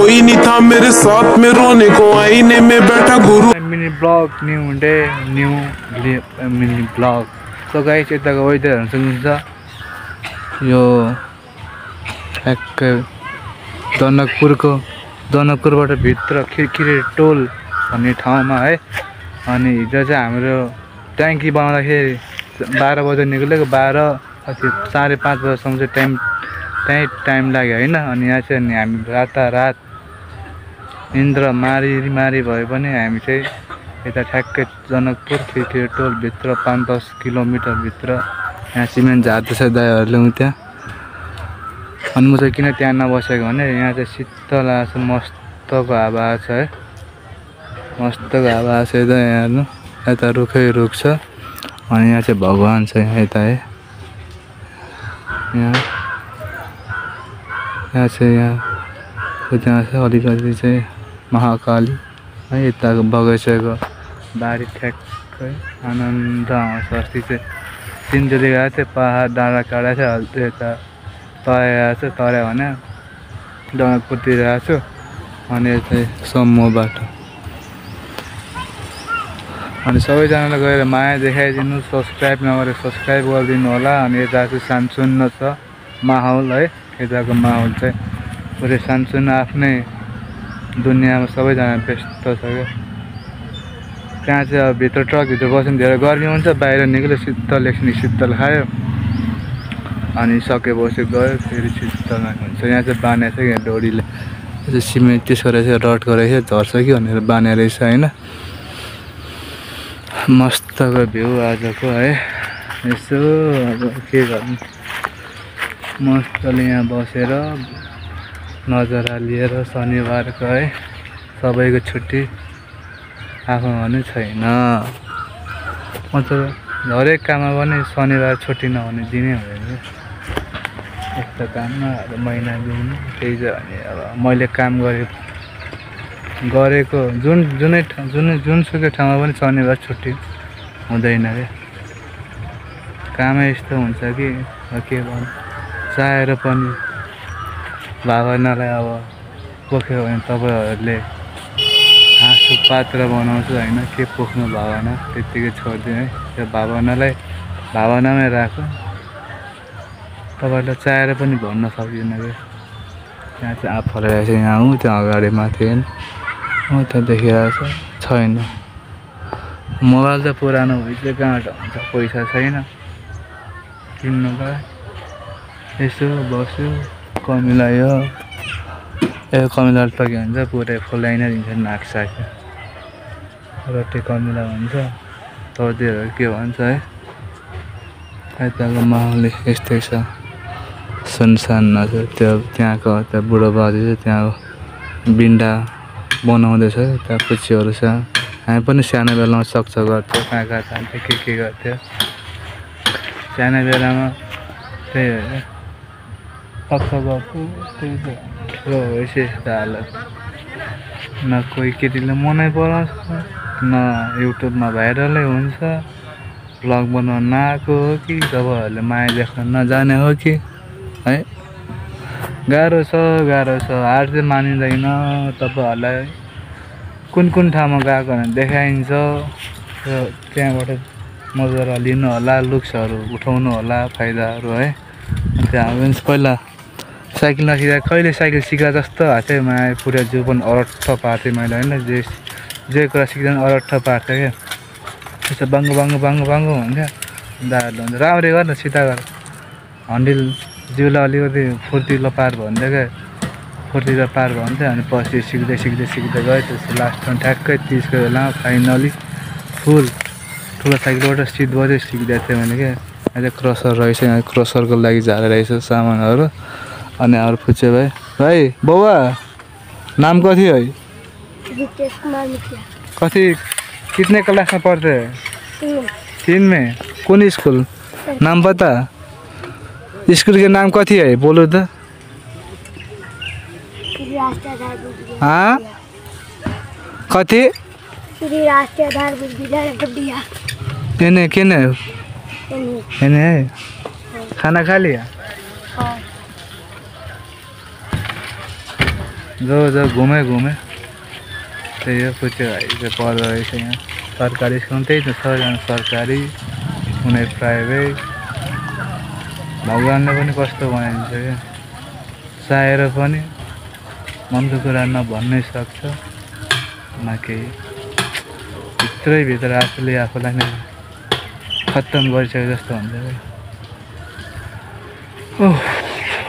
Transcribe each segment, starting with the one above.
कोई नहीं था मेरे साथ में रोने को आईने में बैठा गुरु। Mini blog new day new mini blog. So guys यताको वेदरहरु सुन्नुहुन्छ यो ठ्याक्कै जनकपुरबाट भित्र खिरकिरे टोल भन्ने ठाउँमा है। अनि हिजो चाहिँ हाम्रो ट्याङ्की बनाउँदाखेरि 12 बजे निक्लेको 5:30 बजेसम्म चाहिँ टाइम लाग्यो हैन। अनि यहाँ चाहिँ हामी रातारात इन्द्र मारी भए पनि हामी चाहिँ यता ठ्याक्कै जनकपुर खिरकिरे टोल भित्र 5-10 किलोमिटर भित्र यहाँ सिमेन्ट झार्दैछ दाइहरूले त्यहाँ। अनि म चाहिँ किन त्यहाँ नबसेको भने यहाँ चाहिँ शीतल आछ मस्तको हावा छ है। मस्तको हावा छ यता हेर्नु यता रुखै रुख छ। अनि यहाँ चाहिँ भगवान छ यहाँ यता है। यहाँ चाहिँ अलिकति चाहिँ महाकाली है। यताको बगैँचाको बारी ठ्याक्कै आनन्द आउँछ। अस्ति चाहिँ 3 बजे गएको थियो पहाड डाँडा काँडा थियो यता तराई तराई भने जनकपुरतिर आएको छु। अनि यता सम्मो बाटो। अनि सबैजनालाई गएर माया देखाइदिनु सब्सक्राइब नगरे सब्सक्राइब गरिदिनु होला। अनि यता चाहिँ सानसुन्न छ माहौल है। यताको माहौल चाहिँ पुरै सानसुन्न आफ्नै दुनियाँमा सबैजना व्यस्त छ क्या। त्यहाँ चाहिँ अब भित्र ट्रकभित्र बस्नु धेरै गर्मी हुन्छ। बाहिर निक्ल्यो शीतल एकछिन शीतल खायो अनि सकेपछि गयो फेरि शीतल हुन्छ। यहाँ चाहिँ बाँधेको छ यहाँ डोरीले चाहिँ सिमेन्ट त्यसको रहेछ रड गरेको झर्छ कि भनेर बाँधेको रहेछ होइन। मस्तको भ्यू आजको है। यसो अब के गर्नु मस्तले यहाँ बसेर नजारा लिएर शनिबारको है सबैको छुट्टी आफ्नो भने छैन। मतलब हरेक काममा पनि शनिबार छुट्टी नहुने दिनै हुँदैन। यस्तो काममा अब महिना दिन त्यही छ भने अब मैले काम गरेको जुनसुकै ठाउँमा पनि शनिबार छुट्टी हुँदैन क्या। कामै यस्तो हुन्छ कि के भन्नु चाहेर पनि भावनालाई अब पोख्यो भने तपाईँहरूले हाँसु पात्र बनाउँछु होइन। के पोख्नु भावना त्यत्तिकै छोडिदिनु है। त्यो भावनालाई भावनामै राख्नु। तपाईँहरूलाई चाहेर पनि भन्न सकिँदैन क्या। त्यहाँ चाहिँ आँप फलाइरहेको छ यहाँ त्यहाँ अगाडि माथि होइन त्यहाँ देखिरहेको छैन। मोबाइल त पुरानो भइसक्यो कहाँबाट हुन्छ पैसा छैन किन्नुलाई। यसो बस्यो कमिलायो कमिला त के भन्छ पुरै फुलाइ नै दिन्छ नाकसाक्यो रटे कमिला भन्छ तर्दिहरू के भन्छ है। यताको माहौल यस्तै छ सुनसान छ। त्यो त्यहाँको त्यो बुढो बाजे चाहिँ त्यहाँ बिन्डा बनाउँदैछ। त्यहाँ पुच्चीहरू छ। हामी पनि सानो बेलामा सक्छ गर्थ्यो कहाँ जान्थ्यो के गर्थ्यो सानो बेलामा त्यही हो सक्छ गर्थ्यो। त्यही त ठुलो भएपछि यस्तो हालत न कोही केटीले मनै पराउँछ न युट्युबमा भाइरलै हुन्छ। भ्लग बनाउन नआएको हो कि तपाईँहरूले माया देख्न नजाने हो कि है। गाह्रो छ हार चाहिँ मानिँदैन। तपाईँहरूलाई कुन ठाउँमा गएको भने देखाइन्छ र त्यहाँबाट मजा लिनु होला लुक्सहरू उठाउनु होला फाइदाहरू है। त्यहाँ पहिला साइकल नसिक्दा कहिले साइकल सिका जस्तो हातै माया पुरा जिउ पनि अरट्ठ पार्थेँ मैले होइन। जे कुरा सिक्दा अरट्ठ पार्थ्यो क्या। त्यसो बाङ्गो हुन्थ्यो दाहरूले हुन्छ राम्ररी गर न सिधा गर हन्डिल जिउलाई अलिकति फुर्तिलो पार भन्थ्यो क्या। फुर्तिलो पार भन्थ्यो अनि पछि सिक्दै गयो। त्यसपछि लास्टमा ठ्याक्कै 30 को बेलामा फाइनली फुल ठुलो साइकलबाट सिट बजे सिक्दै थिएँ मैले क्या। अहिले क्रसर रहेछ यहाँ क्रसरको लागि झारेर रहेछ सामानहरू। अनि अरू पुछे भाइ बौवा नाम कति है? कति कितने क्लास में पढ़ते हैं? 3 में। कौन स्कूल नाम पता? स्कूल के नाम कथी है बोलो तो। हाँ कथी? केने है खाना खा लिया? जो घुमे त्यही हो पुच्चे भाइ चाहिँ पढ्दो रहेछ यहाँ सरकारी स्कुल त्यही त सबैजना सरकारी कुनै प्राइभेट भगवान्ले पनि कस्तो बनाइदिन्छ क्या चाहेर पनि मनको कुरा नभन्नै सक्छ न केही भित्रैभित्र आफूले आफूलाई नै खत्तम गरिसके जस्तो हुन्छ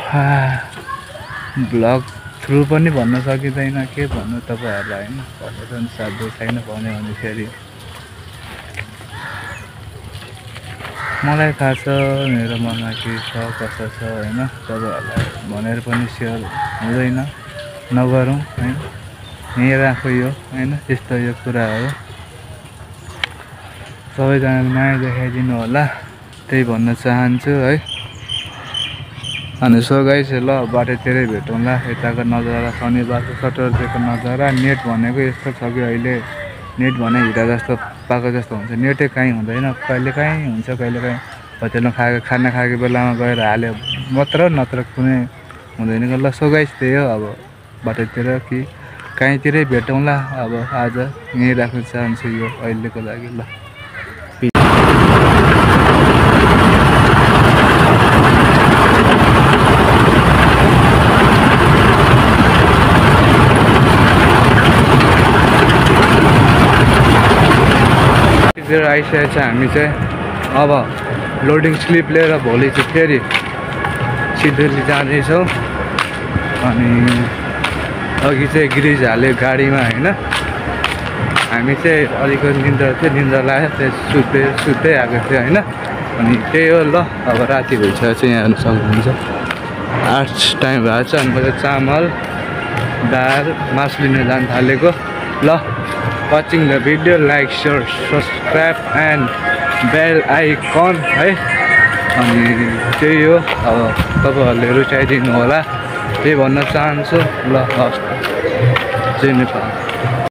क्या ब्लग थ्रु पनि भन्न सकिँदैन के भन्नु तपाईँहरूलाई होइन पर्यटन साध्य छैन भने फेरि मलाई थाहा छ मेरो मनमा के छ कसो छ होइन तपाईँहरूलाई भनेर पनि सेयर हुँदैन नगरौँ होइन यहीँ राखौँ यो होइन त्यस्तो यो कुरा हो सबैजनाले माया देखाइदिनु होला त्यही भन्न चाहन्छु है अनि सो गाइस ल बाटोतिरै भेटौँला यताको नजारा शनिबारको सटरडेको नजारा नेट भनेको यस्तो छ कि अहिले नेट भने हिरा जस्तो पाएको जस्तो हुन्छ नेटै कहीँ हुँदैन कहिलेकाहीँ हुन्छ कहिलेकाहीँ होटेलमा खाना खाएको बेलामा गएर हाल्यो मात्र नत्र कुनै हुँदैन ल सो गाइस त्यही हो अब बाटोतिर कि कहीँतिरै भेटौँला अब आज यहीँ राख्न चाहन्छु यो अहिलेको लागि ल आइसकेको छ हामी चाहिँ अब लोडिङ स्लिप लिएर भोलि चाहिँ फेरि सिधै जाँदैछौँ अनि अघि चाहिँ ग्रिज हाल्यो गाडीमा होइन हामी चाहिँ अलिकति निन्द्रा लाग्यो त्यहाँ सुत्दै आएको थियो होइन अनि त्यही हो ल अब राति भइसकेको चाहिँ यहाँ हेर्नु सक्नुहुन्छ 8 टाइम भएको छ अनि मैले चामल दाल मासु लिन जान थालेको ल watching the video, like, share, subscribe and bell icon है अनि त्यही हो अब तपाईँहरूले रुचाइदिनु होला त्यही भन्न चाहन्छु ल हस् जय नेपाल।